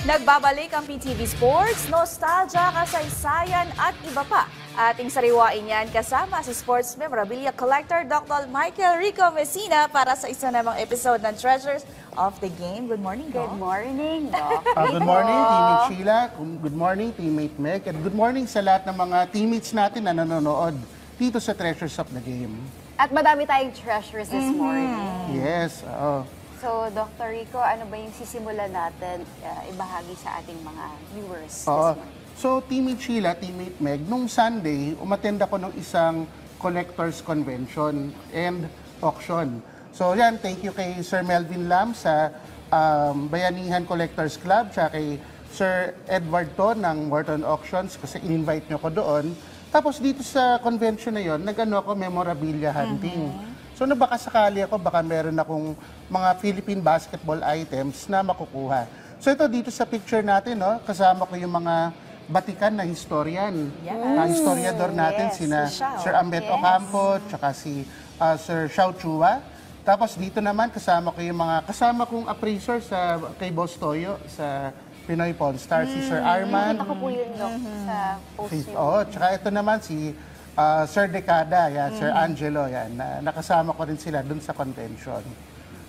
Nagbabalik ang PTV Sports, nostalgia, kasaysayan at iba pa. Ating sariwain yan kasama si sports memorabilia collector Dr. Michael Rico Messina para sa isa namang episode ng Treasures of the Game. Good morning, Doc. Good morning, Doc. Good morning, teammate Sheila. Good morning, teammate Meg. And good morning sa lahat ng mga teammates natin na nanonood dito sa Treasures of the Game. At madami tayong treasures this morning. Yes, oo. So, Dr. Rico, ano ba yung sisimulan natin ibahagi sa ating mga viewers this Oo. morning? So, teammate Sheila, teammate Meg, nung Sunday, umattend ako ng isang collectors convention and auction. So, yan, thank you kay Sir Melvin Lam sa Bayanihan Collectors Club, tsaka kay Sir Edward To ng Morton Auctions kasi in-invite nyo ko doon. Tapos dito sa convention na yon, nag-ano ako, memorabilia hunting. So, baka sakali ako, baka meron akong mga Philippine basketball items na makukuha. So, ito dito sa picture natin, no, kasama ko yung mga batikan na historian. Na historiador natin, sina si Xiao. Sir Ambet Ocampo, tsaka si Sir Xiao Chua. Tapos dito naman, kasama ko yung mga kasama kong appraiser sa kay Boss Toyo sa Pinoy Pawn Star, si Sir Arman. Nakita ko po yun, Doc, sa post niyo. Oo, tsaka ito naman si Sir Decada, yan, Sir Angelo, yan, nakasama ko rin sila dun sa convention.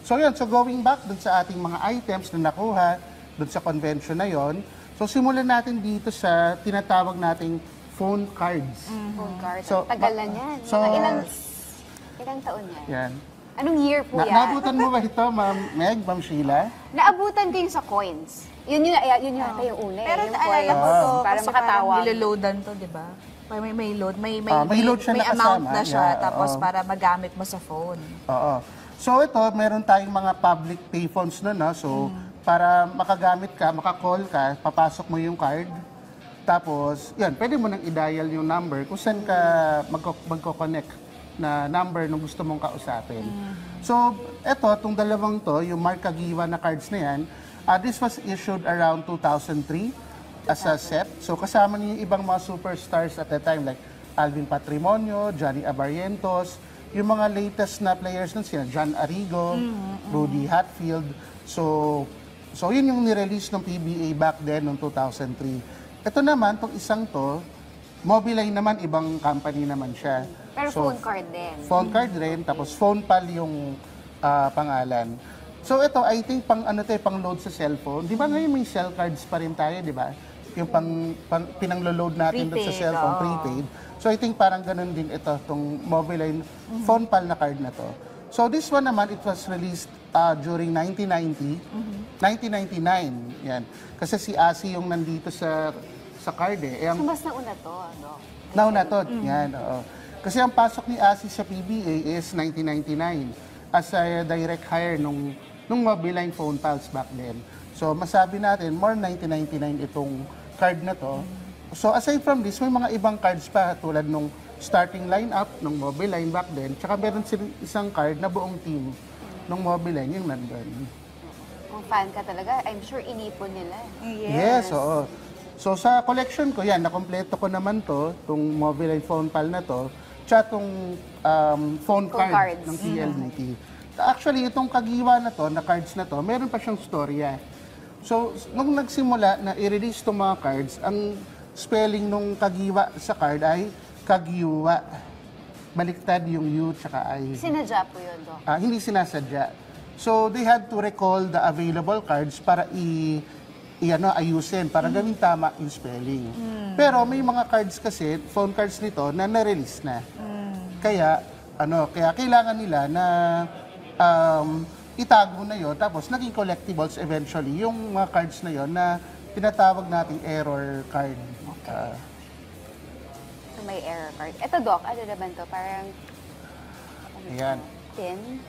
So yun, so going back dun sa ating mga items na nakuha dun sa convention na yon, so simulan natin dito sa tinatawag nating phone cards. Phone card. So, Tagalan yan. so- Mga ilang taon yan? Yan. Anong year po yan? Naabutan mo ba ito, Ma'am Meg, Ma'am Sheila? Naabutan ko yung sa coins. Yun yata yung una. Pero yung naalala ko coins. to Para kasi makatawag. parang niloloadan to, di ba? May load, may load siya may na amount kasama. na siya, Yeah, tapos oo. para magamit mo sa phone. Oo. So ito, meron tayong mga public payphones na, no? So, para makagamit ka, makakall ka, papasok mo yung card. Tapos, yan, pwede mo nang i-dial yung number kung saan ka magko-connect na number nung gusto mong kausapin. So, ito, itong dalawang to, yung Mark Kagiwa na cards na yan, this was issued around 2003 as a set. So, kasama niyo yung ibang mga superstars at the time like Alvin Patrimonio, Johnny Abarrientos, yung mga latest na players nun sila, John Arrigo, Rudy Hatfield. So yun yung nirelease ng PBA back then noong 2003. Ito naman, itong isang to, Mobileye naman, ibang company naman siya. Pero So, phone card din. Phone card rin, tapos phone pal yung pangalan. So ito, I think pang pang load sa cellphone. Di ba ngayon may cell cards pa rin tayo, di ba? Yung pinanglo-load natin doon sa Prepaid, cellphone, oo. prepaid. So I think parang ganun din ito, itong Mobileye phone pal na card na to. So this one naman, it was released during 1990, 1999. Yan. Kasi si Asi yung nandito sa card eh. So, mas nauna to, Doc? Nauna to, yan, oo. Kasi ang pasok ni Asi sa PBA is 1999 as a direct hire nung Mobileye phone pals back then. So masabi natin, more 1999 itong card na to. So aside from this, may mga ibang cards pa tulad nung starting lineup ng Mobileye back then. Tsaka meron silang isang card na buong team ng Mobileye yung nandun. Kung fan ka talaga, I'm sure inipon nila. Yes, oo. So sa collection ko, yan, nakompleto ko naman to, itong Mobileye phone pal na to, tsaka itong phone card cards. ng PLDT. Actually, itong Kagiwa na to, na cards na to, meron pa siyang storya. So, nung nagsimula na i-release itong mga cards, ang spelling nung Kagiwa sa card ay Kagiwa. Baliktad yung U tsaka I. Sinadya po yun, Doc. Hindi sinasadya. So, they had to recall the available cards para ayusin, para gawin tama yung spelling. Pero may mga cards kasi, phone cards nito, na na-release na. Kaya kailangan nila na itago na yon, tapos naging collectibles eventually yung mga cards na yon na tinatawag nating error card. So, may error card. Ito, Doc, ano naman to? Parang, Ayan. pin.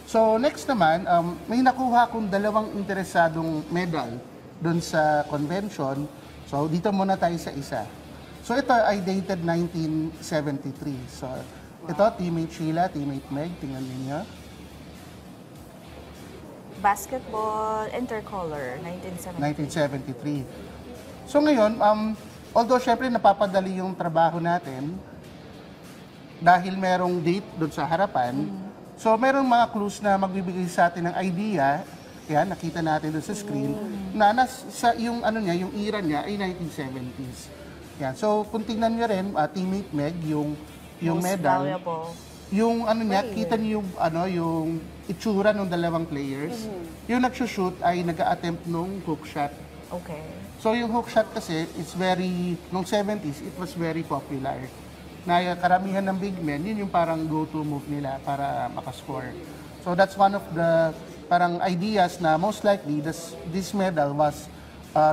So next naman, may nakuha akong dalawang interesadong medal doon sa convention. So dito muna tayo sa isa. So ito ay dated 1973. So ito, teammate Sheila, teammate Meg, tingnan ninyo. Basketball Intercolor, 1970. 1973. So ngayon, although syempre napapadali yung trabaho natin, dahil merong date doon sa harapan, so merong mga clues na magbibigay sa atin ng idea Yan, nakita natin doon sa screen, na yung ano niya, yung era niya ay 1970s. Yan. So, kung tingnan niyo rin, Teammate Meg, yung Most medal, valuable. yung ano niya, kita niyo yung, yung itsura ng dalawang players. Yung nagsushoot ay nag-a-attempt nung hook shot. Okay. So, yung hook shot kasi, nung 70s, it was very popular. Na karamihan ng big men, yun yung parang go-to move nila para makascore. So, that's one of the parang ideas na most likely this medal was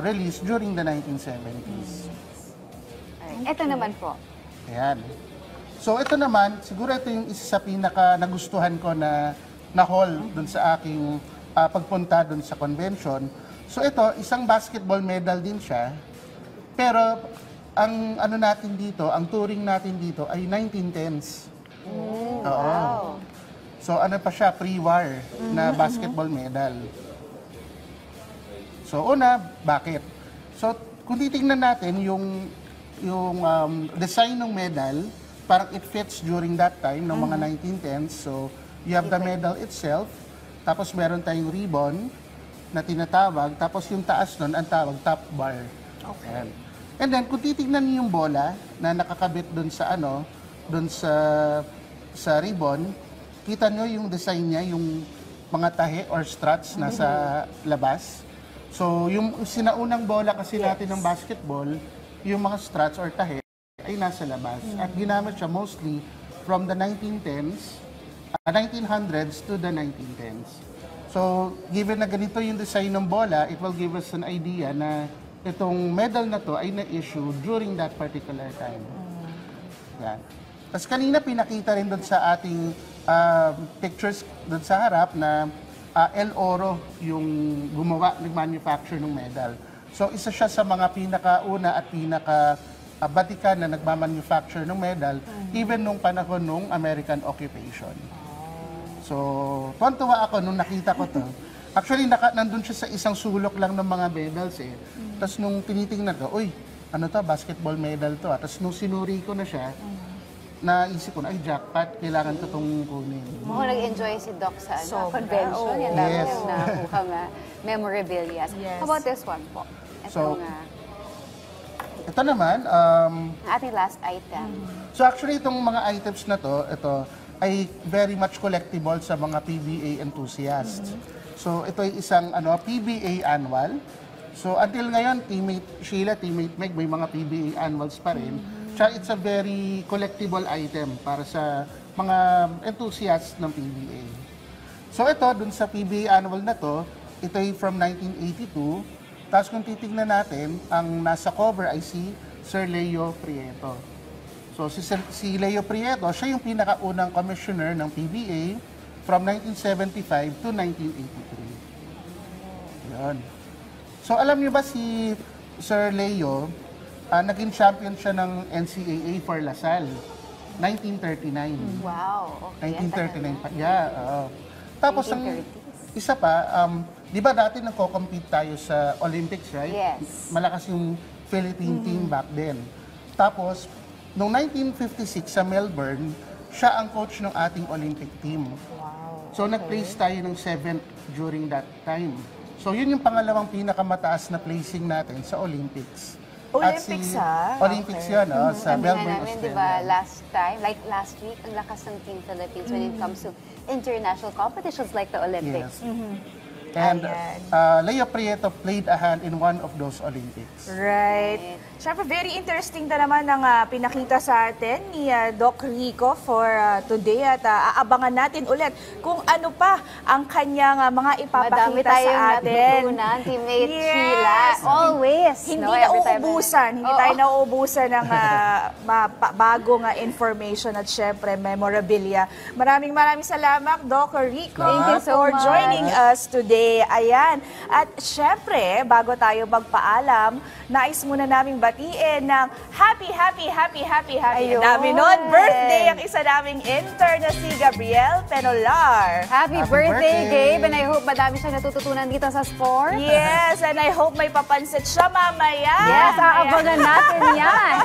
released during the 1970s. Ito naman po. Ayan. So ito naman, siguro ito yung isa sa pinaka nagustuhan ko na haul dun sa aking pagpunta dun sa convention. So ito, isang basketball medal din siya. Pero ang ano natin dito, ang touring natin dito ay 1910s. Oo. Wow. So ano pa siya, pre-war na basketball medal. So una, bakit? So kung titingnan natin yung design ng medal, parang it fits during that time ng mga 1910s. So you have the medal itself, tapos meron tayong ribbon na tinatawag, tapos yung taas nun ang tawag top bar. Okay. Ayan. And then kung titingnan niyo yung bola na nakakabit doon sa sa ribbon, kita nyo yung design niya, yung mga tahe or struts nasa labas. So, yung sinaunang bola kasi natin ng basketball, yung mga struts or tahe ay nasa labas. At ginamit siya mostly from the 1900s to the 1910s. So, given na ganito yung design ng bola, it will give us an idea na itong medal na to ay na-issue during that particular time. Yan. Tapos kanina pinakita rin doon sa ating pictures doon sa harap na El Oro yung nag-manufacture ng medal. So isa siya sa mga pinakauna at pinaka-batikan na nagmamanufacture ng medal even nung panahon ng American occupation. So tuwan-tuwa ako nung nakita ko to. Actually, nandun siya sa isang sulok lang ng mga medals eh. Tapos nung tinitingnan ko, uy, ano to, basketball medal to. Tapos nung sinuri ko na siya, naisip ko na, ay jackpot, kailangan ko itong kunin. Mukhang nag-enjoy si Doc sa Sobra. convention. Yan dami yung nakuha nga memorabilia. Yes. How about this one po? So, Itong, ito naman, ating last item. so actually itong mga items na to, ito, ay very much collectible sa mga PBA enthusiasts. So ito ay isang PBA annual. So until ngayon, Teammate Sheila, Teammate Meg, may mga PBA annuals pa rin. Tsaka it's a very collectible item para sa mga enthusiasts ng PBA. So ito, dun sa PBA annual na to, ito ay from 1982. Tapos kung titignan natin, ang nasa cover ay si Sir Leo Prieto. So si Leo Prieto, siya yung pinakaunang commissioner ng PBA from 1975 to 1983. Yan. So alam niyo ba si Sir Leo, naging champion siya ng NCAA for LaSalle, 1939. Wow. Okay. 1939 pa. Yeah. Tapos ang 1930s. isa pa, di ba dati nagko-compete tayo sa Olympics, right? Yes. Malakas yung Philippine team back then. Tapos, noong 1956 sa Melbourne, siya ang coach ng ating Olympic team. Wow. So, nag-place tayo ng 7th during that time. So, yun yung pangalawang pinakamataas na placing natin sa Olympics. Olympics, Olympics Okay. yun, sa Sabi nga Melbourne, namin, di Australia. ba, last time, like last week, ang lakas ng Team Philippines when it comes to international competitions like the Olympics. Yes. And Leo Prieto played a hand in one of those Olympics. Right. Siyempre, very interesting na naman ang pinakita sa atin ni Doc Rico for today at aabangan natin ulit kung ano pa ang kanyang mga Madami ipapakita tayong sa atin. natutunan, Teammate Yes. Sheila. Always. Hindi every time. nauubusan, hindi Oo. tayo nauubusan ng bagong information at syempre memorabilia. Maraming salamat, Doc Rico, Thank you so for much. joining us today. Ayan. At syempre, bago tayo magpaalam, nais muna naming batiin ng happy. Ayun. Dami nun, birthday ang isa naming intern na si Gabriel Penolar. Happy Happy birthday, birthday. Gabe. And I hope madami siyang natututunan dito sa sport. Yes, and I hope may papansit siya mamaya. Yes, aabangan natin yan.